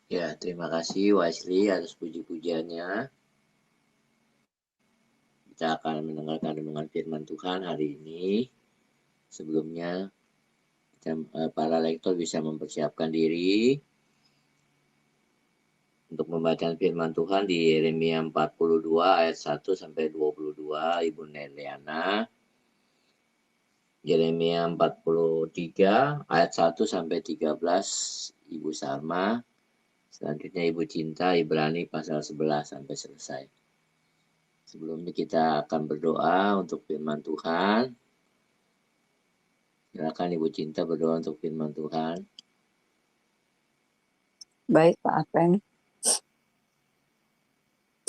Ya, terima kasih Wesley atas puji-pujiannya. Kita akan mendengarkan renungan firman Tuhan hari ini. Sebelumnya, para lektor bisa mempersiapkan diri untuk membaca firman Tuhan di Yeremia 42 ayat 1 sampai 22, Ibu Neliana. Yeremia 43 ayat 1 sampai 13, Ibu Salma. Selanjutnya Ibu Cinta, Ibrani pasal 11 sampai selesai. Sebelumnya kita akan berdoa untuk firman Tuhan. Silakan Ibu Cinta berdoa untuk firman Tuhan. Baik Pak Apeng.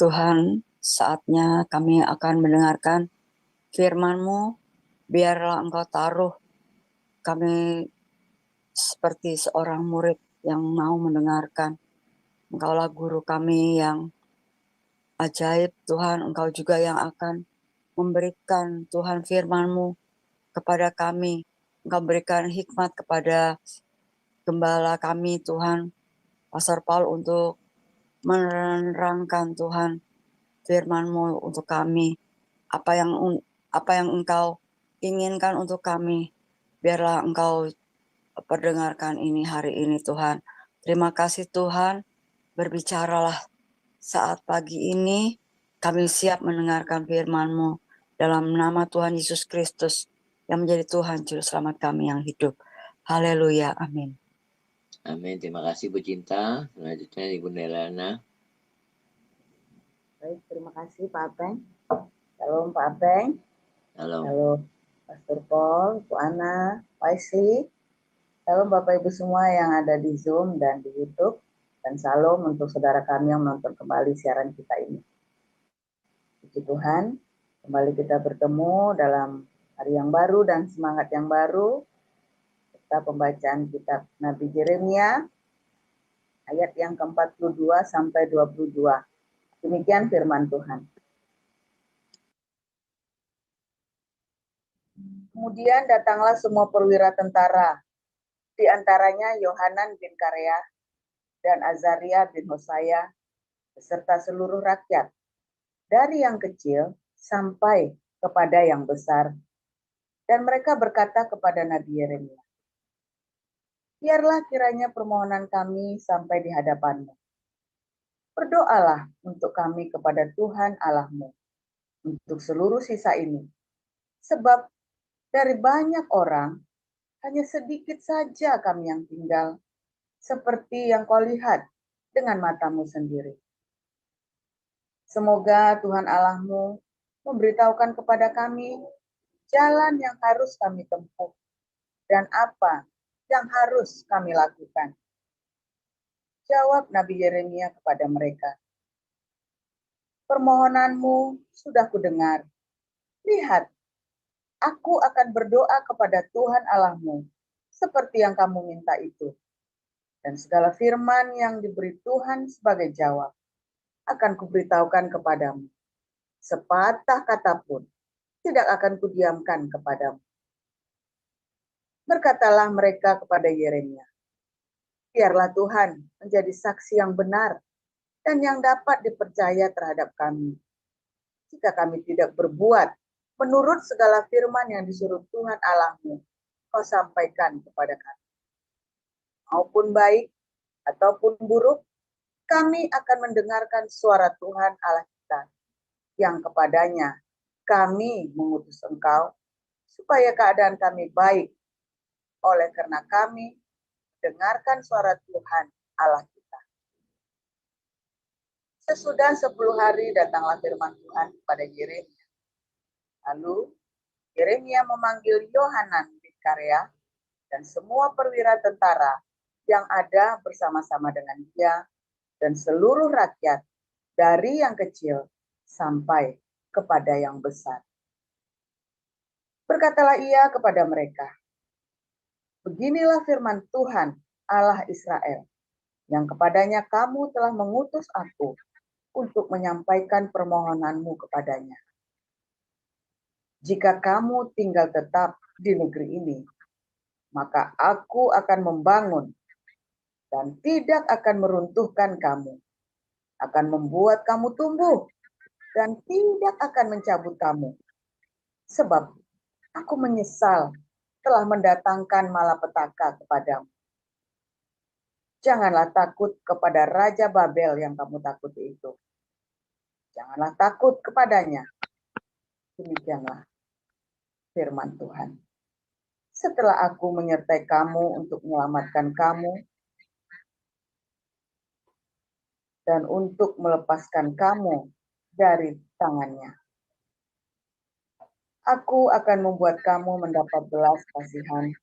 Tuhan, saatnya kami akan mendengarkan firman-Mu. Biarlah Engkau taruh kami seperti seorang murid yang mau mendengarkan. Engkaulah guru kami yang ajaib, Tuhan. Engkau juga yang akan memberikan Tuhan firman-Mu kepada kami. Engkau berikan hikmat kepada gembala kami, Tuhan, Pastor Paul, untuk menerangkan Tuhan firman-Mu untuk kami. Apa yang Engkau inginkan untuk kami, biarlah Engkau perdengarkan ini hari ini, Tuhan. Terima kasih Tuhan, berbicaralah saat pagi ini. Kami siap mendengarkan firman-Mu dalam nama Tuhan Yesus Kristus yang menjadi Tuhan Juru Selamat kami yang hidup. Haleluya, amin. Amin, terima kasih Bu Cinta. Selanjutnya Ibu Nelana. Baik, terima kasih Pak Apeng. Shalom Pak Apeng. Halo. Shalom Pastor Paul, Bu Ana, Wesley. Shalom Bapak Ibu semua yang ada di Zoom dan di YouTube. Dan shalom untuk saudara kami yang menonton kembali siaran kita ini. Puji Tuhan, kembali kita bertemu dalam hari yang baru dan semangat yang baru. Kita pembacaan kitab Nabi Yeremia ayat yang ke-42 sampai 22. Demikian firman Tuhan. Kemudian datanglah semua perwira tentara, di antaranya Yohanan bin Karea dan Azaria bin Hosaya, beserta seluruh rakyat, dari yang kecil sampai kepada yang besar. Dan mereka berkata kepada Nabi Yeremia, biarlah kiranya permohonan kami sampai di hadapan-Mu. Berdoalah untuk kami kepada Tuhan Allah-Mu, untuk seluruh sisa ini. Sebab dari banyak orang, hanya sedikit saja kami yang tinggal, seperti yang kau lihat dengan matamu sendiri. Semoga Tuhan Allah-Mu memberitahukan kepada kami jalan yang harus kami tempuh dan apa yang harus kami lakukan. Jawab Nabi Yeremia kepada mereka, permohonanmu sudah kudengar. Lihat, aku akan berdoa kepada Tuhan Allah-Mu seperti yang kamu minta itu. Dan segala firman yang diberi Tuhan sebagai jawab akan kuberitahukan kepadamu. Sepatah kata pun tidak akan kudiamkan kepadamu. Berkatalah mereka kepada Yeremia, biarlah Tuhan menjadi saksi yang benar dan yang dapat dipercaya terhadap kami. Jika kami tidak berbuat menurut segala firman yang disuruh Tuhan Allah-Mu, kau sampaikan kepada kami. Maupun baik ataupun buruk, kami akan mendengarkan suara Tuhan Allah kita, yang kepadanya kami mengutus Engkau, supaya keadaan kami baik, oleh karena kami dengarkan suara Tuhan Allah kita. Sesudah 10 hari datanglah firman Tuhan kepada Yeremia. Lalu Yeremia memanggil Yohanan bin Karea dan semua perwira tentara yang ada bersama-sama dengan dia dan seluruh rakyat dari yang kecil sampai kepada yang besar. Berkatalah ia kepada mereka, beginilah firman Tuhan Allah Israel, yang kepadanya kamu telah mengutus aku untuk menyampaikan permohonanmu kepadanya. Jika kamu tinggal tetap di negeri ini, maka aku akan membangun dan tidak akan meruntuhkan kamu, akan membuat kamu tumbuh dan tidak akan mencabut kamu. Sebab aku menyesal telah mendatangkan malapetaka kepadamu. Janganlah takut kepada Raja Babel yang kamu takuti itu. Janganlah takut kepadanya. Demikianlah firman Tuhan. Setelah aku menyertai kamu untuk menyelamatkan kamu dan untuk melepaskan kamu dari tangannya, aku akan membuat kamu mendapat belas kasihan,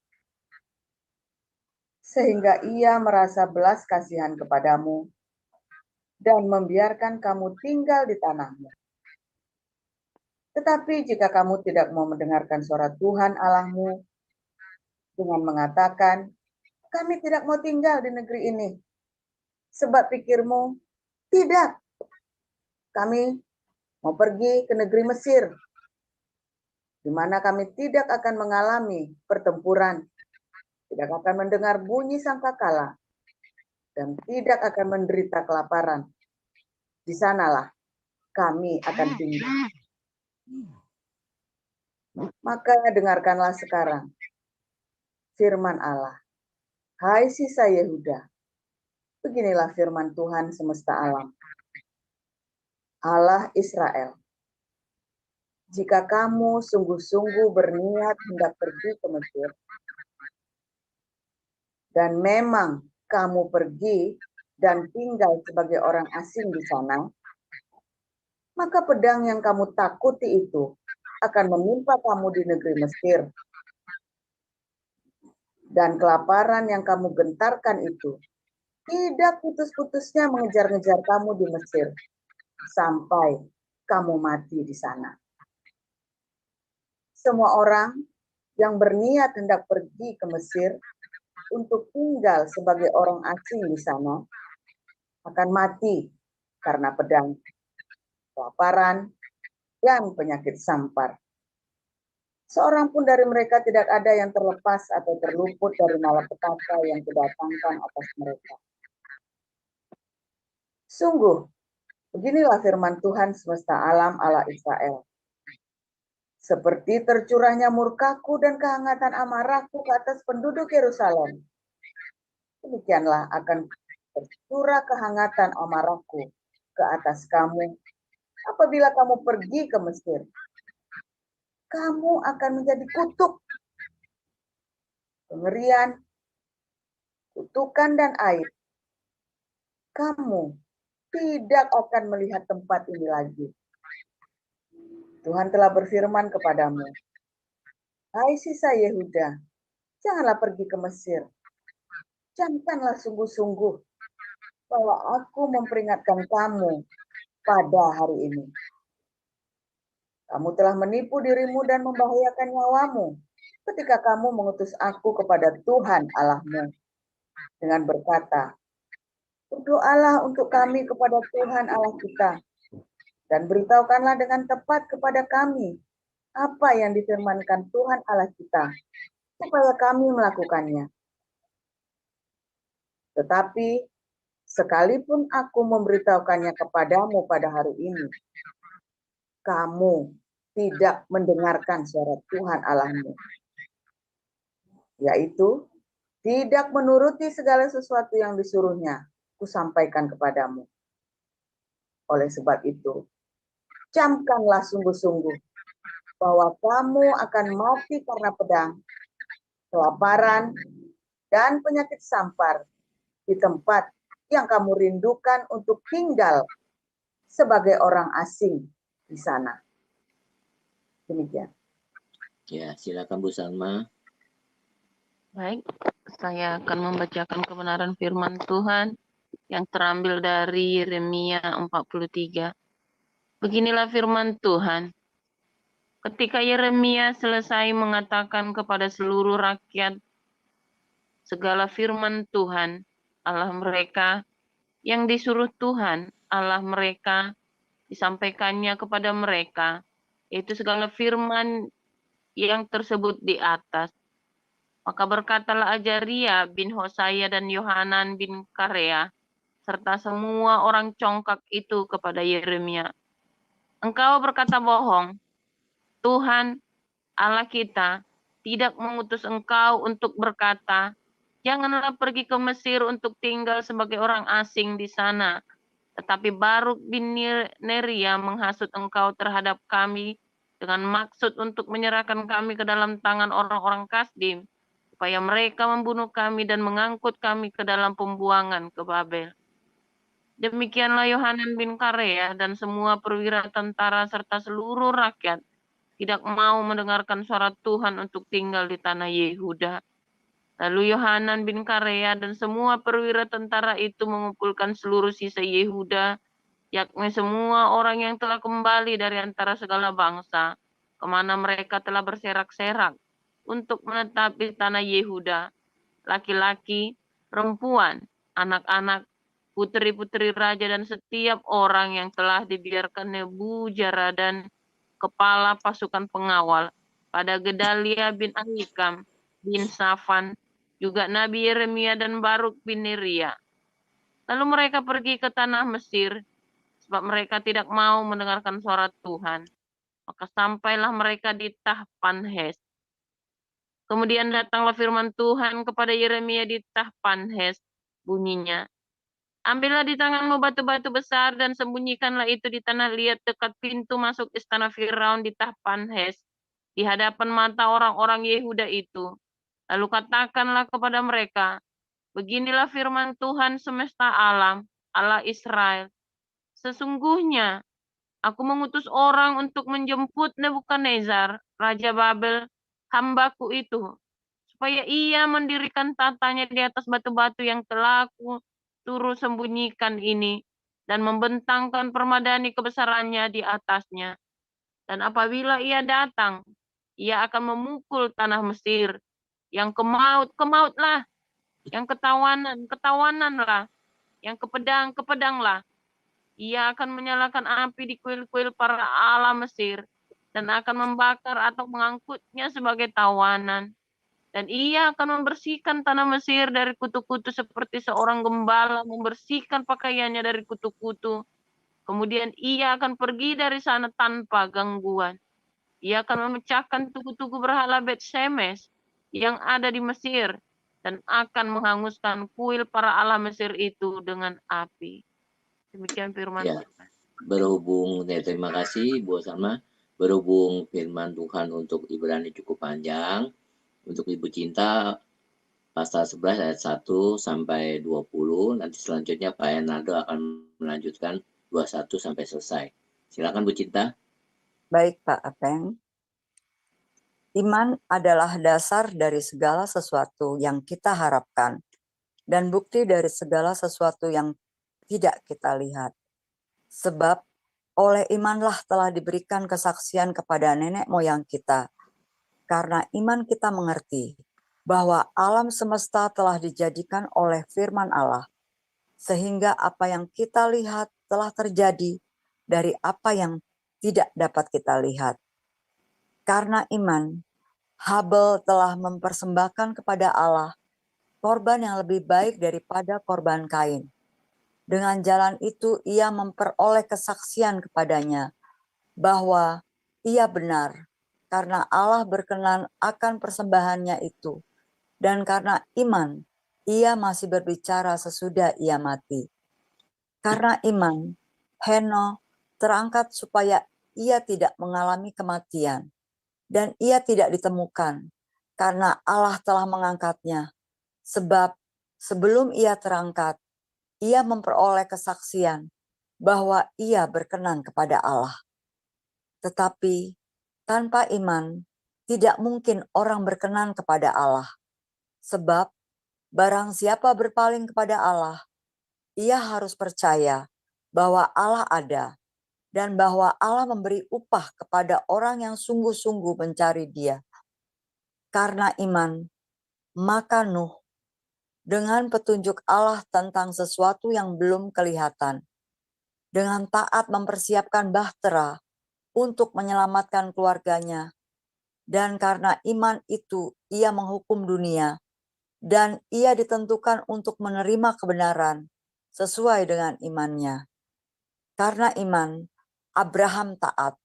sehingga ia merasa belas kasihan kepadamu dan membiarkan kamu tinggal di tanahmu. Tetapi jika kamu tidak mau mendengarkan suara Tuhan Allahmu dengan mengatakan, kami tidak mau tinggal di negeri ini, sebab pikirmu, tidak, kami mau pergi ke negeri Mesir, di mana kami tidak akan mengalami pertempuran, tidak akan mendengar bunyi sangkakala, dan tidak akan menderita kelaparan. Di sanalah kami akan tinggal. Maka dengarkanlah sekarang firman Allah. Hai sisa Yehuda, beginilah firman Tuhan semesta alam, Allah Israel. Jika kamu sungguh-sungguh berniat hendak pergi ke Mesir, dan memang kamu pergi dan tinggal sebagai orang asing di sana, maka pedang yang kamu takuti itu akan menimpa kamu di negeri Mesir. Dan kelaparan yang kamu gentarkan itu tidak putus-putusnya mengejar-ngejar kamu di Mesir, sampai kamu mati di sana. Semua orang yang berniat hendak pergi ke Mesir untuk tinggal sebagai orang asing di sana akan mati karena pedang, kelaparan, dan penyakit sampar. Seorang pun dari mereka tidak ada yang terlepas atau terluput dari malapetaka yang kudatangkan atas mereka. Sungguh, beginilah firman Tuhan semesta alam Allah Israel. Seperti tercurahnya murkaku dan kehangatan amarahku ke atas penduduk Yerusalem, demikianlah akan tercurah kehangatan amarahku ke atas kamu apabila kamu pergi ke Mesir. Kamu akan menjadi kutuk, kengerian, kutukan, dan aib. Kamu tidak akan melihat tempat ini lagi. Tuhan telah berfirman kepadamu, hai sisa Yehuda, janganlah pergi ke Mesir. Camkanlah sungguh-sungguh bahwa aku memperingatkan kamu pada hari ini. Kamu telah menipu dirimu dan membahayakan nyawamu ketika kamu mengutus aku kepada Tuhan Allahmu dengan berkata, berdoalah untuk kami kepada Tuhan Allah kita, dan beritahukanlah dengan tepat kepada kami apa yang difirmankan Tuhan Allah kita, supaya kami melakukannya. Tetapi sekalipun aku memberitahukannya kepadamu pada hari ini, kamu tidak mendengarkan suara Tuhan Allahmu, yaitu tidak menuruti segala sesuatu yang disuruhnya, kusampaikan kepadamu. Oleh sebab itu, camkanlah sungguh-sungguh bahwa kamu akan mati karena pedang, kelaparan, dan penyakit sampar di tempat yang kamu rindukan untuk tinggal sebagai orang asing di sana. Demikian. Ya, silakan Bu Salma. Baik, saya akan membacakan kebenaran firman Tuhan yang terambil dari Yeremia 43. Beginilah firman Tuhan. Ketika Yeremia selesai mengatakan kepada seluruh rakyat segala firman Tuhan, Allah mereka, yang disuruh Tuhan, Allah mereka, disampaikannya kepada mereka, yaitu segala firman yang tersebut di atas. Maka berkatalah Azaria bin Hosaya dan Yohanan bin Karea, serta semua orang congkak itu kepada Yeremia, "Engkau berkata bohong. Tuhan Allah kita tidak mengutus engkau untuk berkata, 'Janganlah pergi ke Mesir untuk tinggal sebagai orang asing di sana.' Tetapi Baruk bin Neria menghasut engkau terhadap kami dengan maksud untuk menyerahkan kami ke dalam tangan orang-orang Kasdim, supaya mereka membunuh kami dan mengangkut kami ke dalam pembuangan ke Babel. Demikianlah Yohanan bin Karea dan semua perwira tentara serta seluruh rakyat tidak mau mendengarkan suara Tuhan untuk tinggal di tanah Yehuda. Lalu Yohanan bin Karea dan semua perwira tentara itu mengumpulkan seluruh sisa Yehuda, yakni semua orang yang telah kembali dari antara segala bangsa, kemana mereka telah berserak-serak, untuk menetap di tanah Yehuda, laki-laki, perempuan, anak-anak, putri-putri raja, dan setiap orang yang telah dibiarkan Nebuzaradan, kepala pasukan pengawal, pada Gedalia bin Ahikam bin Safan, juga Nabi Yeremia dan Baruk bin Neria. Lalu mereka pergi ke tanah Mesir, sebab mereka tidak mau mendengarkan suara Tuhan. Maka sampailah mereka di Tahpanhes. Kemudian datanglah firman Tuhan kepada Yeremia di Tahpanhes, bunyinya, "Ambillah di tanganmu batu-batu besar dan sembunyikanlah itu di tanah liat dekat pintu masuk istana Firaun di Tahpanhes, di hadapan mata orang-orang Yehuda itu. Lalu katakanlah kepada mereka, 'Beginilah firman Tuhan semesta alam, Allah Israel. Sesungguhnya aku mengutus orang untuk menjemput Nebukadnezar, Raja Babel, hambaku itu, supaya ia mendirikan tatanya di atas batu-batu yang telah aku suruh sembunyikan ini, dan membentangkan permadani kebesarannya di atasnya. Dan apabila ia datang, ia akan memukul tanah Mesir, yang kemaut-kemautlah, yang ketawanan-ketawananlah, yang kepedang-kepedanglah. Ia akan menyalakan api di kuil-kuil para ala Mesir, dan akan membakar atau mengangkutnya sebagai tawanan. Dan ia akan membersihkan tanah Mesir dari kutu-kutu seperti seorang gembala membersihkan pakaiannya dari kutu-kutu. Kemudian ia akan pergi dari sana tanpa gangguan. Ia akan memecahkan tugu-tugu berhala Bet Shemesh yang ada di Mesir, dan akan menghanguskan kuil para ala Mesir itu dengan api." Demikian firman Ya, Tuhan. terima kasih Bu Salma. Berhubung firman Tuhan untuk Ibrani cukup panjang, untuk Ibu Cinta pasal 11 ayat 1 sampai 20, nanti selanjutnya Pak Enaldo akan melanjutkan 21 sampai selesai. Silakan Bu Cinta. Baik Pak Apeng. Iman adalah dasar dari segala sesuatu yang kita harapkan dan bukti dari segala sesuatu yang tidak kita lihat. Sebab oleh imanlah telah diberikan kesaksian kepada nenek moyang kita. Karena iman kita mengerti bahwa alam semesta telah dijadikan oleh firman Allah, sehingga apa yang kita lihat telah terjadi dari apa yang tidak dapat kita lihat. Karena iman, Habel telah mempersembahkan kepada Allah korban yang lebih baik daripada korban Kain. Dengan jalan itu ia memperoleh kesaksian kepadanya bahwa ia benar, karena Allah berkenan akan persembahannya itu, dan karena iman ia masih berbicara sesudah ia mati. Karena iman, Henokh terangkat supaya ia tidak mengalami kematian, dan ia tidak ditemukan, karena Allah telah mengangkatnya. Sebab sebelum ia terangkat, ia memperoleh kesaksian bahwa ia berkenan kepada Allah. Tetapi tanpa iman, tidak mungkin orang berkenan kepada Allah. Sebab barang siapa berpaling kepada Allah, ia harus percaya bahwa Allah ada dan bahwa Allah memberi upah kepada orang yang sungguh-sungguh mencari Dia. Karena iman, maka Nuh dengan petunjuk Allah tentang sesuatu yang belum kelihatan, dengan taat mempersiapkan bahtera untuk menyelamatkan keluarganya, Dan karena iman itu ia menghukum dunia, dan ia ditentukan untuk menerima kebenaran sesuai dengan imannya. Karena iman, Abraham taat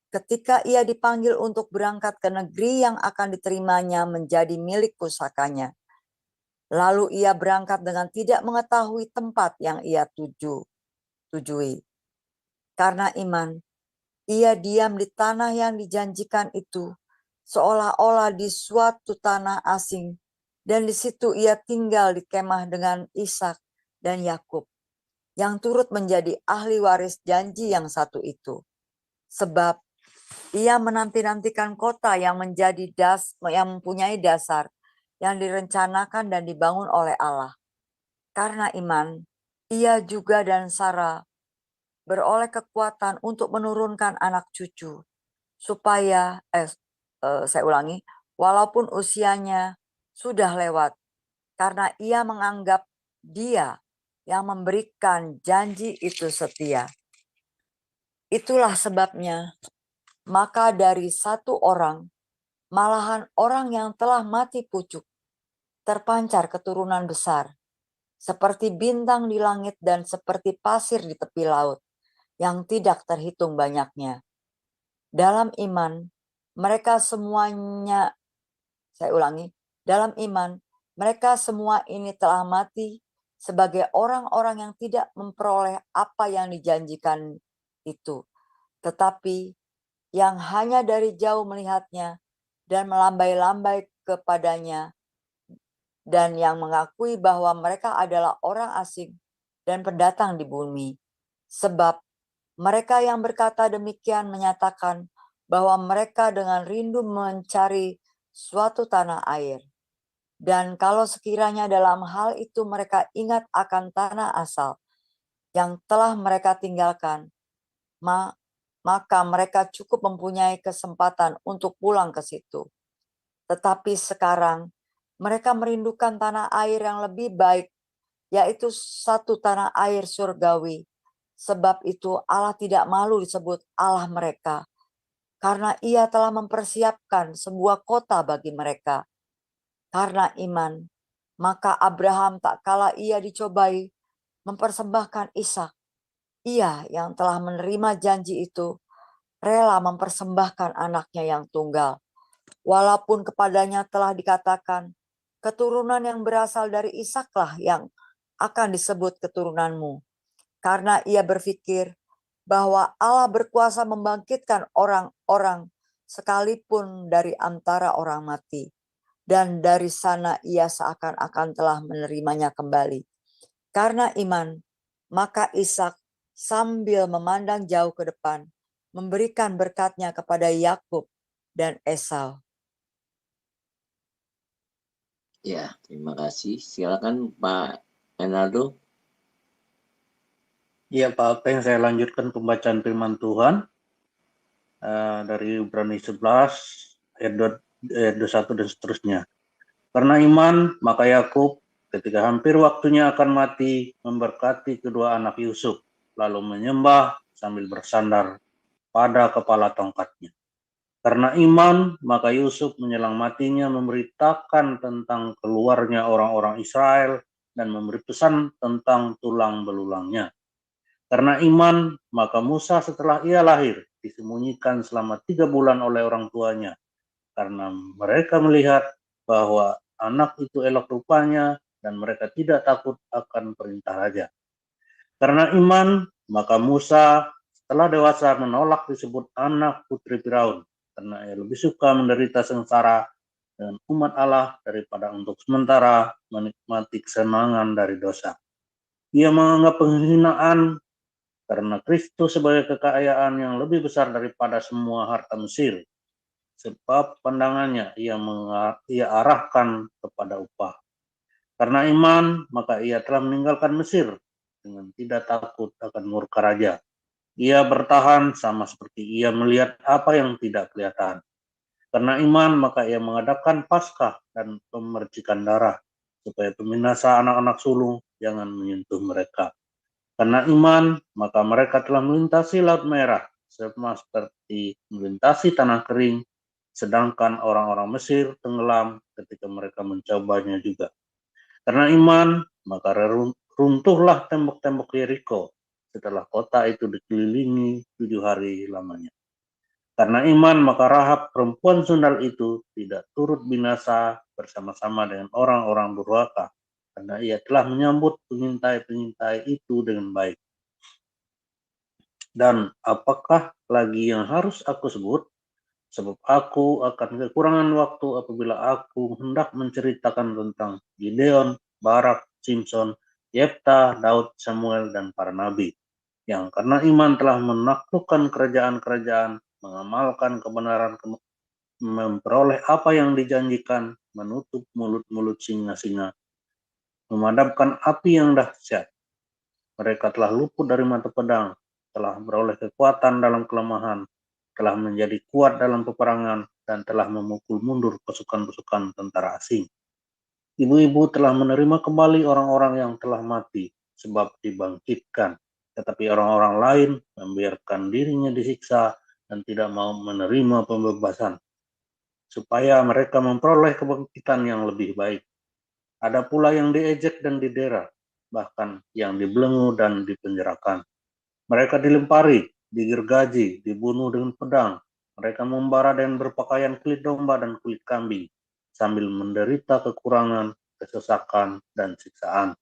ketika ia dipanggil untuk berangkat ke negeri yang akan diterimanya menjadi milik pusakanya. Lalu ia berangkat dengan tidak mengetahui tempat yang ia tujui. Karena iman, ia diam di tanah yang dijanjikan itu, seolah-olah di suatu tanah asing, dan di situ ia tinggal di kemah dengan Ishak dan Yakub, yang turut menjadi ahli waris janji yang satu itu. Sebab ia menanti-nantikan kota yang mempunyai dasar, yang direncanakan dan dibangun oleh Allah. Karena iman, ia juga dan Sarah beroleh kekuatan untuk menurunkan anak cucu, supaya, saya ulangi, walaupun usianya sudah lewat, karena ia menganggap Dia yang memberikan janji itu setia. Itulah sebabnya, maka dari satu orang, malahan orang yang telah mati pucuk, terpancar keturunan besar, seperti bintang di langit dan seperti pasir di tepi laut, yang tidak terhitung banyaknya. Dalam iman, mereka semuanya, saya ulangi, dalam iman, mereka semua ini telah mati sebagai orang-orang yang tidak memperoleh apa yang dijanjikan itu, tetapi yang hanya dari jauh melihatnya dan melambai-lambai kepadanya, dan yang mengakui bahwa mereka adalah orang asing dan pendatang di bumi. Sebab mereka yang berkata demikian menyatakan bahwa mereka dengan rindu mencari suatu tanah air. Dan kalau sekiranya dalam hal itu mereka ingat akan tanah asal yang telah mereka tinggalkan, maka mereka cukup mempunyai kesempatan untuk pulang ke situ. Tetapi sekarang mereka merindukan tanah air yang lebih baik, yaitu satu tanah air surgawi. Sebab itu Allah tidak malu disebut Allah mereka, karena Ia telah mempersiapkan sebuah kota bagi mereka. Karena iman, maka Abraham tak kala ia dicobai mempersembahkan Ishak, ia yang telah menerima janji itu, rela mempersembahkan anaknya yang tunggal. Walaupun kepadanya telah dikatakan, keturunan yang berasal dari Ishaklah yang akan disebut keturunanmu. Karena ia berpikir bahwa Allah berkuasa membangkitkan orang-orang sekalipun dari antara orang mati. Dan dari sana ia seakan-akan telah menerimanya kembali. Karena iman, maka Ishak sambil memandang jauh ke depan, memberikan berkatnya kepada Yakub dan Esau. Ya, terima kasih. Silakan Pak Enaldo. Ya Pak Apeng, saya lanjutkan pembacaan firman Tuhan dari Ibrani 11 ayat 21 dan seterusnya. Karena iman, maka Yakub ketika hampir waktunya akan mati memberkati kedua anak Yusuf, lalu menyembah sambil bersandar pada kepala tongkatnya. Karena iman, maka Yusuf menjelang matinya memberitakan tentang keluarnya orang-orang Israel dan memberi pesan tentang tulang belulangnya. Karena iman, maka Musa setelah ia lahir disembunyikan selama 3 bulan oleh orang tuanya, karena mereka melihat bahwa anak itu elok rupanya dan mereka tidak takut akan perintah raja. Karena iman, maka Musa setelah dewasa menolak disebut anak putri Firaun, karena ia lebih suka menderita sengsara dengan umat Allah daripada untuk sementara menikmati kesenangan dari dosa. Ia menganggap penghinaan karena Kristus sebagai kekayaan yang lebih besar daripada semua harta Mesir, sebab pandangannya ia arahkan kepada upah. Karena iman, maka ia telah meninggalkan Mesir dengan tidak takut akan murka raja. Ia bertahan sama seperti ia melihat apa yang tidak kelihatan. Karena iman, maka ia mengadakan Paskah dan pemercikan darah, supaya peminasa anak-anak sulung jangan menyentuh mereka. Karena iman, maka mereka telah melintasi Laut Merah, sama seperti melintasi tanah kering, sedangkan orang-orang Mesir tenggelam ketika mereka mencobanya juga. Karena iman, maka runtuhlah tembok-tembok Yeriko setelah kota itu dikelilingi 7 hari lamanya. Karena iman, maka Rahab perempuan sundal itu tidak turut binasa bersama-sama dengan orang-orang durhaka, karena ia telah menyambut pengintai-pengintai itu dengan baik. Dan apakah lagi yang harus aku sebut? Sebab aku akan kekurangan waktu apabila aku hendak menceritakan tentang Gideon, Barak, Simpson, Yefta, Daud, Samuel, dan para nabi, yang karena iman telah menaklukkan kerajaan-kerajaan, mengamalkan kebenaran, memperoleh apa yang dijanjikan, menutup mulut-mulut singa-singa, memadamkan api yang dahsyat. Mereka telah luput dari mata pedang, telah beroleh kekuatan dalam kelemahan, telah menjadi kuat dalam peperangan, dan telah memukul mundur pasukan-pasukan tentara asing. Ibu-ibu telah menerima kembali orang-orang yang telah mati, sebab dibangkitkan. Tetapi orang-orang lain membiarkan dirinya disiksa dan tidak mau menerima pembebasan, supaya mereka memperoleh kebangkitan yang lebih baik. Ada pula yang diejek dan didera, bahkan yang dibelenggu dan dipenjarakan. Mereka dilempari, digergaji, dibunuh dengan pedang. Mereka membara dan berpakaian kulit domba dan kulit kambing, sambil menderita kekurangan, kesesakan, dan siksaan.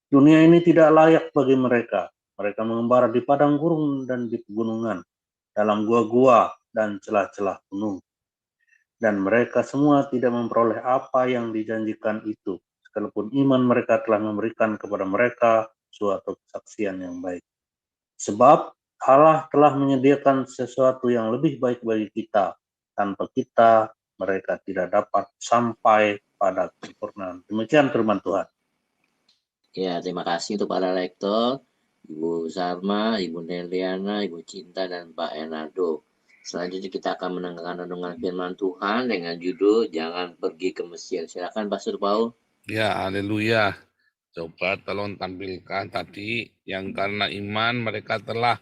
Dunia ini tidak layak bagi mereka. Mereka mengembara di padang gurun dan di pegunungan, dalam gua-gua dan celah-celah gunung. Dan mereka semua tidak memperoleh apa yang dijanjikan itu, sekalipun iman mereka telah memberikan kepada mereka suatu kesaksian yang baik. Sebab Allah telah menyediakan sesuatu yang lebih baik bagi kita. Tanpa kita, mereka tidak dapat sampai pada kesempurnaan. Demikian firman Tuhan. Ya, terima kasih untuk para lektor, Ibu Sarma, Ibu Neliana, Ibu Cinta, dan Pak Enardo. Selanjutnya kita akan mendengarkan renungan firman Tuhan dengan judul Jangan Pergi ke Mesir. Silakan Pastor Paul. Ya, haleluya. Coba tolong tampilkan tadi yang karena iman mereka telah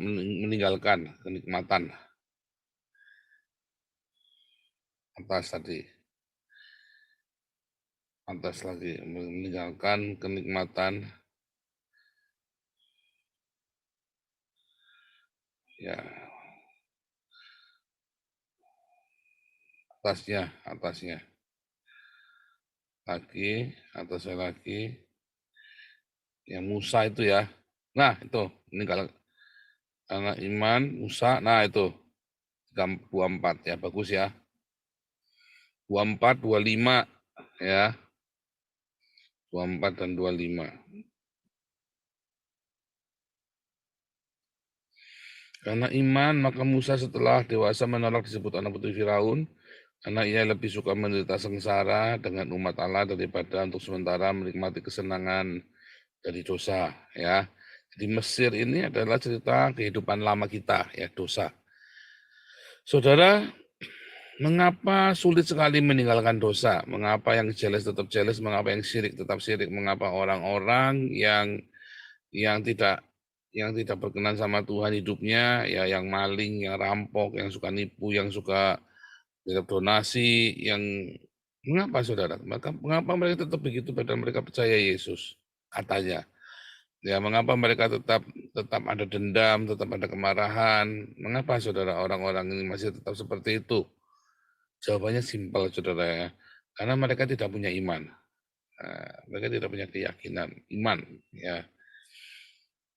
meninggalkan kenikmatan. Atas tadi. Atas lagi. Meninggalkan kenikmatan. Ya. Atasnya. Lagi, atasnya lagi. Yang Musa itu ya. Nah, itu. Meninggalkan. Karena iman, Musa. Nah, itu. 24 ya. Bagus ya. 24, 25 ya. 24 dan 25. Karena iman, maka Musa setelah dewasa menolak disebut anak putri Firaun, karena ia lebih suka menderita sengsara dengan umat Allah daripada untuk sementara menikmati kesenangan dari dosa. Ya, jadi Mesir ini adalah cerita kehidupan lama kita, ya dosa. Saudara, mengapa sulit sekali meninggalkan dosa? Mengapa yang jealous tetap jealous? Mengapa yang syirik tetap syirik? Mengapa orang-orang yang tidak berkenan sama Tuhan hidupnya, ya yang maling, yang rampok, yang suka nipu, yang suka donasi, yang mengapa saudara? Mengapa mereka tetap begitu padahal mereka percaya Yesus? Katanya. Ya, mengapa mereka tetap ada dendam, tetap ada kemarahan? Mengapa saudara orang-orang ini masih tetap seperti itu? Jawabannya simpel saudara ya. Karena mereka tidak punya iman. Mereka tidak punya keyakinan, iman ya.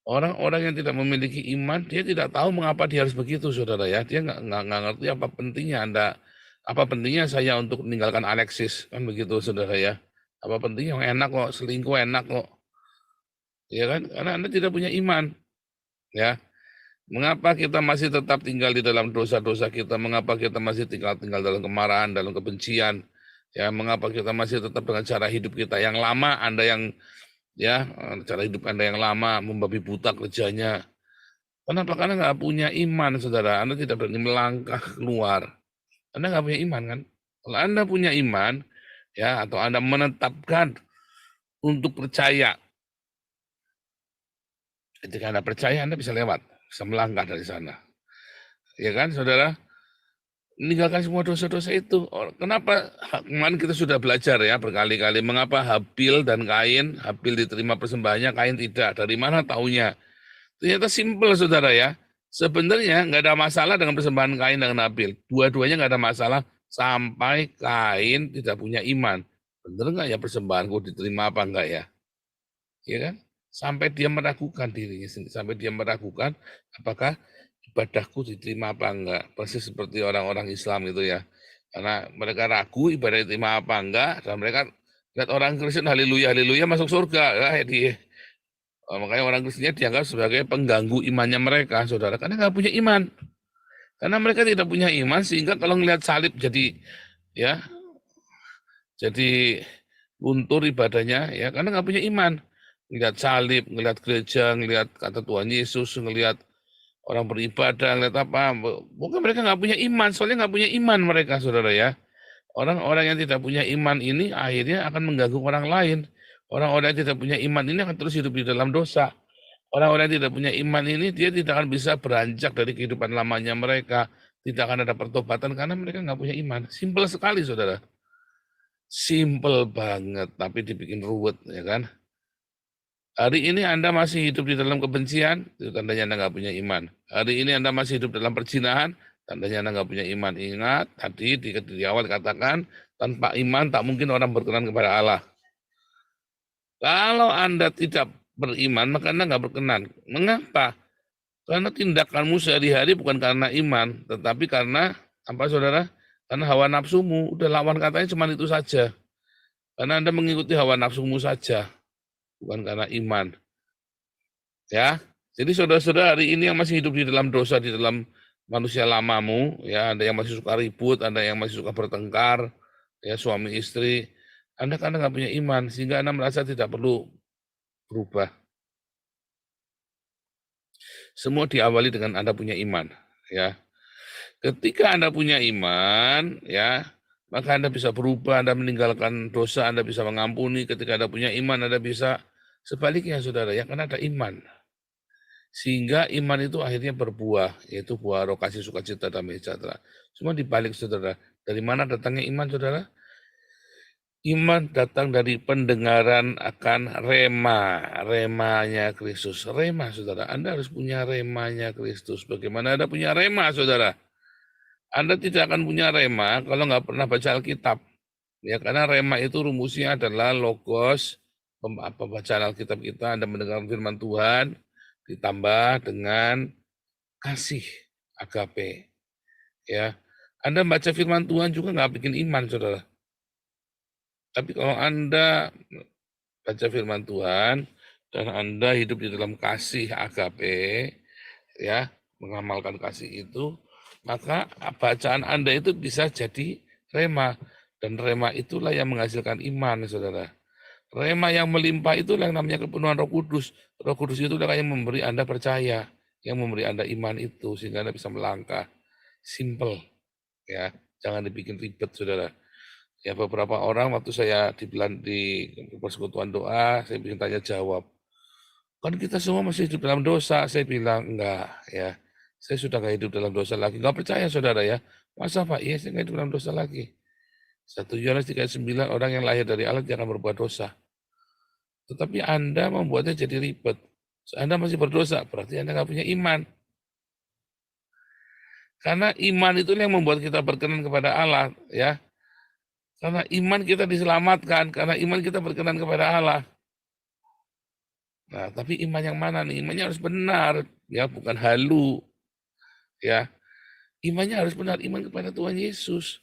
Orang-orang yang tidak memiliki iman, dia tidak tahu mengapa dia harus begitu, saudara ya. Dia nggak ngerti apa pentingnya saya untuk meninggalkan Alexis, kan begitu, saudara ya. Apa pentingnya, enak kok, selingkuh enak kok. Ya kan, karena Anda tidak punya iman. Ya, mengapa kita masih tetap tinggal di dalam dosa-dosa kita? Mengapa kita masih tinggal dalam kemarahan, dalam kebencian? Ya, mengapa kita masih tetap dengan cara hidup kita yang lama? Anda yang ya cara hidup Anda yang lama membabi buta kerjanya. Kenapa? Karena nggak punya iman, saudara. Anda tidak berani melangkah keluar. Anda nggak punya iman kan? Kalau Anda punya iman, ya atau Anda menetapkan untuk percaya, ketika Anda percaya, Anda bisa lewat, bisa melangkah dari sana. Ya kan, saudara? meninggalkan semua dosa-dosa itu. Kenapa kemarin kita sudah belajar ya berkali-kali mengapa Habil dan Kain, Habil diterima persembahannya, Kain tidak. Dari mana taunya? Ternyata simpel saudara ya. Sebenarnya nggak ada masalah dengan persembahan Kain dan Habil. Dua-duanya nggak ada masalah sampai Kain tidak punya iman. Bener nggak ya persembahanku diterima apa enggak ya? Ya kan? Sampai dia meragukan dirinya sendiri, sampai dia meragukan apakah ibadahku diterima apa enggak. Persis seperti orang-orang Islam itu ya. Karena mereka ragu ibadah diterima apa enggak, dan mereka lihat orang Kristen haleluya, haleluya masuk surga. Makanya orang Kristennya dianggap sebagai pengganggu imannya mereka, saudara. Karena nggak punya iman. Karena mereka tidak punya iman, sehingga kalau ngelihat salib jadi ya jadi luntur ibadahnya ya karena nggak punya iman. Ngelihat salib, ngelihat gereja, ngelihat kata Tuhan Yesus, ngelihat orang beribadah, ngelihat apa. Mungkin mereka nggak punya iman, soalnya nggak punya iman mereka, saudara ya. Orang-orang yang tidak punya iman ini akhirnya akan mengganggu orang lain. Orang-orang yang tidak punya iman ini akan terus hidup di dalam dosa. Orang-orang yang tidak punya iman ini dia tidak akan bisa beranjak dari kehidupan lamanya mereka. Tidak akan ada pertobatan karena mereka nggak punya iman. Simpel sekali, saudara. Simpel banget, tapi dibikin ruwet, ya kan? Hari ini Anda masih hidup di dalam kebencian, itu tandanya Anda nggak punya iman. Hari ini Anda masih hidup dalam perzinahan, tandanya Anda nggak punya iman. Ingat, tadi di awal katakan, tanpa iman tak mungkin orang berkenan kepada Allah. Kalau Anda tidak beriman, maka Anda nggak berkenan. Mengapa? Karena tindakanmu sehari-hari bukan karena iman, tetapi karena, apa saudara? Karena hawa nafsumu, udah lawan katanya cuma itu saja. Karena Anda mengikuti hawa nafsumu saja. Bukan karena iman. Ya, jadi saudara-saudara hari ini yang masih hidup di dalam dosa, di dalam manusia lamamu, ya, ada yang masih suka ribut, ada yang masih suka bertengkar, ya, suami istri, Anda karena nggak punya iman, sehingga Anda merasa tidak perlu berubah. Semua diawali dengan Anda punya iman, ya. Ketika Anda punya iman, ya, maka Anda bisa berubah, Anda meninggalkan dosa, Anda bisa mengampuni. Ketika Anda punya iman, Anda bisa sebaliknya, saudara, ya, karena ada iman. Sehingga iman itu akhirnya berbuah, yaitu buah roh kasih, sukacita, damai sejahtera. Cuma dibalik, saudara. Dari mana datangnya iman, saudara? Iman datang dari pendengaran akan remanya Kristus. Rema, saudara. Anda harus punya remanya Kristus. Bagaimana Anda punya rema, saudara? Anda tidak akan punya rema kalau nggak pernah baca Alkitab. Ya, karena rema itu rumusnya adalah logos, pembacaan Alkitab kita, Anda mendengar firman Tuhan, ditambah dengan kasih, agape. Ya, Anda baca firman Tuhan juga nggak bikin iman, saudara. Tapi kalau Anda baca firman Tuhan dan Anda hidup di dalam kasih agape, ya, mengamalkan kasih itu, maka bacaan Anda itu bisa jadi rema. Dan rema itulah yang menghasilkan iman, saudara. Rema yang melimpah itulah yang namanya kepenuhan Roh Kudus. Roh Kudus itu adalah yang memberi Anda percaya, yang memberi Anda iman itu, sehingga Anda bisa melangkah. Simple, ya, jangan dibikin ribet, saudara. Ya, beberapa orang waktu saya di persekutuan doa, saya bikin tanya jawab. Kan kita semua masih hidup dalam dosa. Saya bilang, enggak, ya. Saya sudah nggak hidup dalam dosa lagi. Nggak percaya, saudara, ya. Masa, Pak? Iya, saya nggak hidup dalam dosa lagi. 1 Yohanes 3:9, orang yang lahir dari Allah jangan berbuat dosa. Tetapi Anda membuatnya jadi ribet. Anda masih berdosa, berarti Anda nggak punya iman. Karena iman itu yang membuat kita berkenan kepada Allah, ya. Karena iman kita diselamatkan, karena iman kita berkenan kepada Allah. Nah, tapi iman yang mana nih? Imannya harus benar, ya, bukan halu. Ya. Imannya harus benar, iman kepada Tuhan Yesus.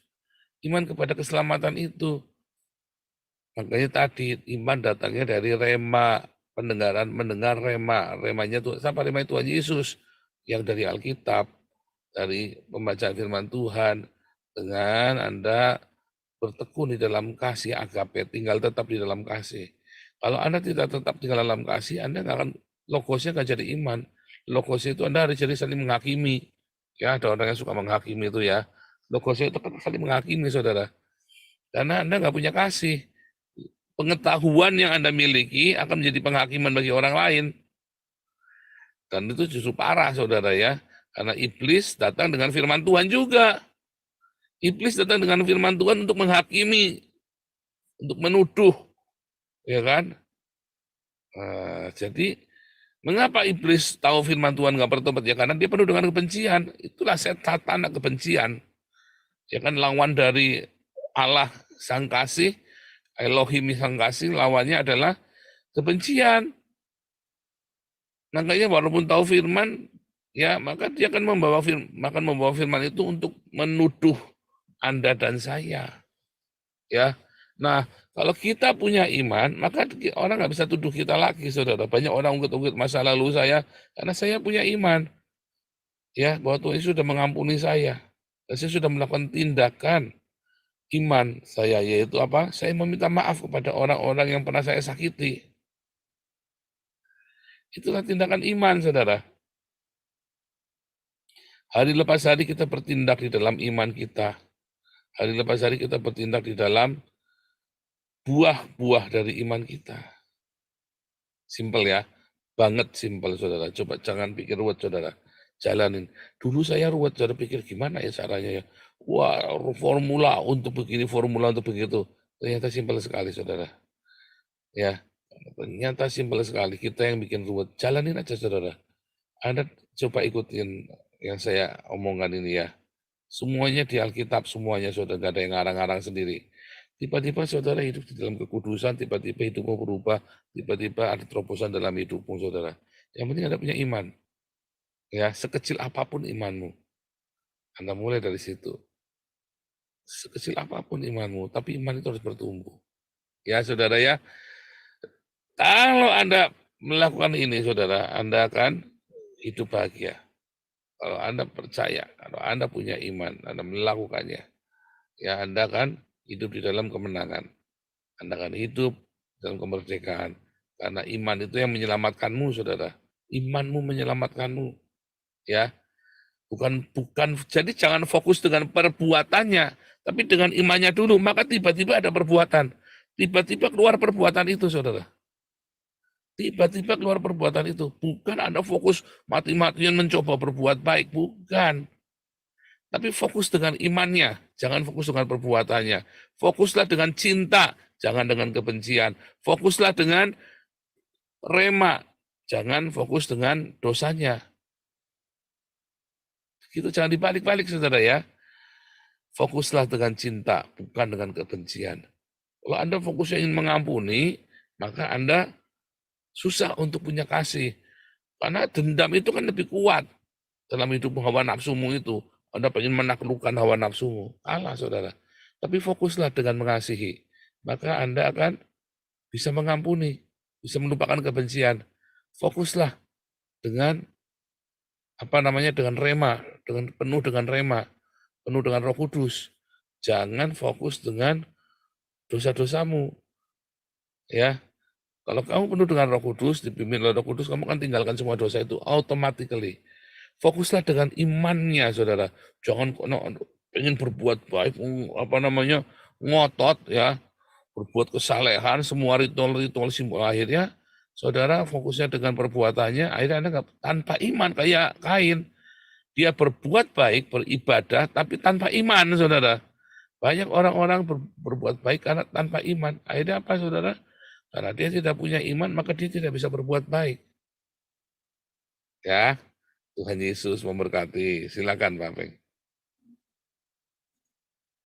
Iman kepada keselamatan itu. Makanya tadi iman datangnya dari rema, mendengar rema. Remanya Tuhan, siapa rema Tuhan Yesus? Yang dari Alkitab, dari pembacaan firman Tuhan, dengan Anda bertekun di dalam kasih agape, tinggal tetap di dalam kasih. Kalau Anda tidak tetap tinggal dalam kasih, Anda nggak akan, logosnya nggak jadi iman. Logosnya itu Anda harus jadi saling menghakimi. Ya, ada orang yang suka menghakimi itu ya. Logosnya itu kan saling menghakimi, saudara. Karena Anda nggak punya kasih. Pengetahuan yang Anda miliki akan menjadi penghakiman bagi orang lain. Dan itu justru parah, saudara, ya. Karena iblis datang dengan firman Tuhan juga. Iblis datang dengan firman Tuhan untuk menghakimi, untuk menuduh, ya kan? Jadi mengapa iblis tahu firman Tuhan nggak bertobat? Ya karena dia penuh dengan kebencian. Itulah setan, kebencian. Ya kan, lawan dari Allah sang kasih, Elohim sang kasih, lawannya adalah kebencian. Makanya walaupun tahu firman, ya maka dia akan membawa firman itu untuk menuduh Anda dan saya. Ya. Nah, kalau kita punya iman, maka orang nggak bisa tuduh kita lagi, saudara. Banyak orang ungkit-ungkit masa lalu saya, karena saya punya iman. Ya, bahwa Tuhan Yesus sudah mengampuni saya. Dan saya sudah melakukan tindakan iman saya, yaitu apa? Saya meminta maaf kepada orang-orang yang pernah saya sakiti. Itulah tindakan iman, saudara. Hari lepas hari kita bertindak di dalam iman kita. Hari lepas hari kita bertindak di dalam buah-buah dari iman kita. Simpel ya, banget simpel, saudara. Coba jangan pikir ruwet, saudara. Jalanin. Dulu saya ruwet, saudara, pikir gimana ya caranya ya. Wah, formula untuk begini, formula untuk begitu. Ternyata simpel sekali, saudara. Ya, ternyata simpel sekali. Kita yang bikin ruwet. Jalanin aja, saudara. Anda coba ikutin yang saya omongkan ini ya. Semuanya di Alkitab, semuanya, saudara. Gak ada yang ngarang-ngarang sendiri. Tiba-tiba saudara hidup di dalam kekudusan, tiba-tiba hidupmu berubah, tiba-tiba ada terobosan dalam hidupmu, saudara. Yang penting Anda punya iman. Ya, sekecil apapun imanmu. Anda mulai dari situ. Sekecil apapun imanmu, tapi iman itu harus bertumbuh. Ya, saudara ya. Kalau Anda melakukan ini, saudara, Anda akan hidup bahagia. Kalau Anda percaya, kalau Anda punya iman, Anda melakukannya, ya Anda akan hidup di dalam kemenangan. Anda akan hidup dalam kemerdekaan. Karena iman itu yang menyelamatkanmu, saudara. Imanmu menyelamatkanmu. Ya, bukan. Jadi jangan fokus dengan perbuatannya, tapi dengan imannya dulu. Maka tiba-tiba ada perbuatan. Tiba-tiba keluar perbuatan itu, saudara. Tiba-tiba keluar perbuatan itu. Bukan Anda fokus mati-matian mencoba berbuat baik. Bukan. Tapi fokus dengan imannya, jangan fokus dengan perbuatannya. Fokuslah dengan cinta, jangan dengan kebencian. Fokuslah dengan rema, jangan fokus dengan dosanya. Gitu, jangan dibalik-balik, saudara ya. Fokuslah dengan cinta, bukan dengan kebencian. Kalau Anda fokusnya ingin mengampuni, maka Anda susah untuk punya kasih. Karena dendam itu kan lebih kuat dalam hidup hawa nafsumu itu. Anda ingin menaklukkan hawa nafsumu. Kalah, saudara. Tapi fokuslah dengan mengasihi. Maka Anda akan bisa mengampuni. Bisa melupakan kebencian. Fokuslah dengan dengan rema. Penuh dengan rema. Penuh dengan Roh Kudus. Jangan fokus dengan dosa-dosamu. Ya. Kalau kamu penuh dengan Roh Kudus, dipimpin oleh Roh Kudus, kamu akan tinggalkan semua dosa itu automatically. Fokuslah dengan imannya, saudara. Jangan pengen berbuat baik, ngotot ya, berbuat kesalehan, semua ritual simbol, akhirnya saudara fokusnya dengan perbuatannya, akhirnya Anda tanpa iman kayak Kain. Dia berbuat baik, beribadah, tapi tanpa iman, saudara. Banyak orang-orang berbuat baik karena tanpa iman. Akhirnya apa, saudara? Karena dia tidak punya iman, maka dia tidak bisa berbuat baik. Ya. Tuhan Yesus memberkati. Silakan, Pak Peng.